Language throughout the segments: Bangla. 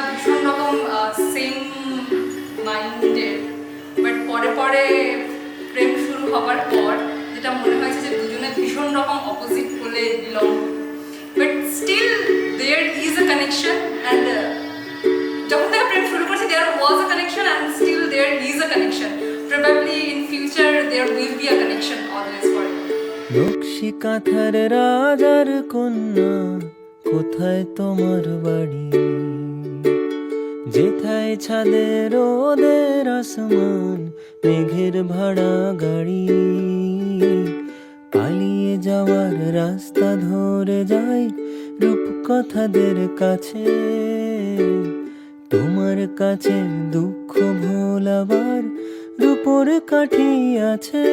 ভীষণ রকম সেম মাইন্ডের, বাট পরে পরে প্রেম শুরু হবার পর যেটা মনে হয়েছে যে দুজনে ভীষণ রকম অপোজিট বলে belong, but still there is a connection and যখন থেকে প্রেম শুরু করেছে there was a connection and still there is a connection, probably in future there will be a connection always forever. নকশি কাঁথার রাজার কন্যা, কোথায় তোমার বাড়ি? যেথায় ছাদে রোদের আসমান, মেঘের ভাড়া গাড়ি। পালিয়ে যাওয়ার রাস্তা ধরে যাই রূপকথাদের কাছে। তোমার কাছে দুঃখ ভোলাবার রূপোর কাঠি আছে।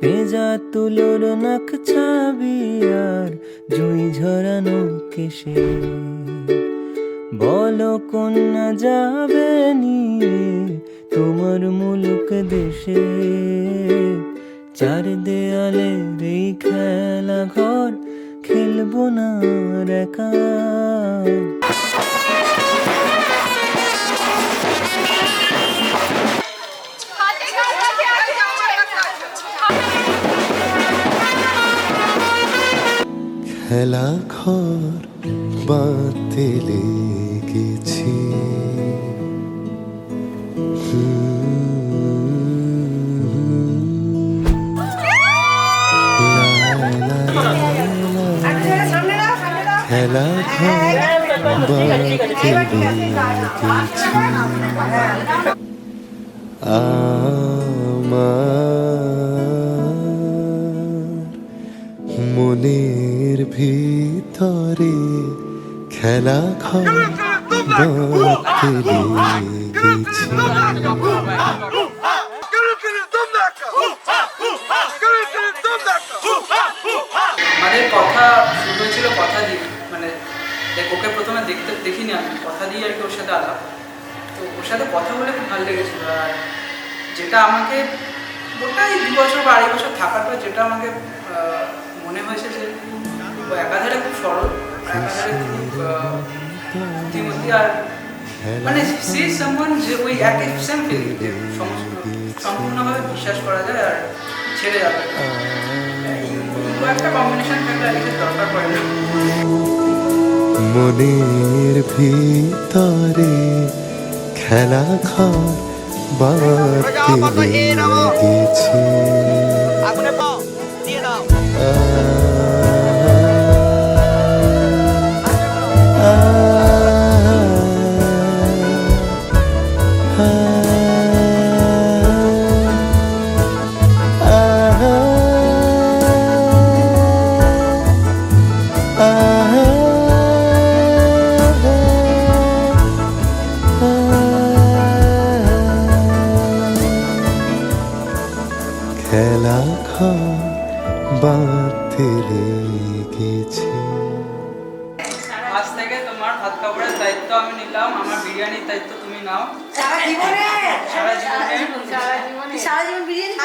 ভেজা তুলোর নাক ছাবি আর জুই ঝরানো কেশে। বলো কন্যা যাবে নিয়ে তোমার মুলুক দেশে। চার দেয়ালে এই খেলা ঘর, খেলবো না আর একা। খেলা ঘর বাঁধতে লেগেছি। খেলা ঘর বাঁধতে লেগেছি। আমার মনের ভিতরে খেলা ঘর বাঁধতে লেগেছি। আমাদের কথা শুরু হয়েছিল কথা দিয়ে, মানে ওকে প্রথমে দেখিনি আমি, কথা দিয়ে আর কি ওর সাথে আলাপ। তো ওর সাথে কথা বলে খুব ভালো লেগেছিল। আর যেটা আমাকে গোটাই 2 বছর বা 2.5 বছর থাকার পর যেটা আমাকে মনে হয়েছে যে ও একাধারে খুব সরল, একাধারে খুব বুদ্ধিমতী, আর মানে সে সামওয়ান যে ওই একই সেম ফিলিং সম্পূর্ণভাবে বিশ্বাস করা যায় আর ছেড়ে যাবে। একটা কম্বিনেশন থাকলে আর কিছু দরকার পড়ে না। মনের ভিতরে খেলা ঘর বাঁধতে লেগেছি। খেলা ঘর বাঁধতে লেগেছি। আজ থেকে তোমার ভাত কাপড়ের দায়িত্ব আমি নিলাম, আমার বিরিয়ানির দায়িত্ব তুমি নাও। সারা জীবনে সারা জীবনে সারা জীবন বিরিয়ানি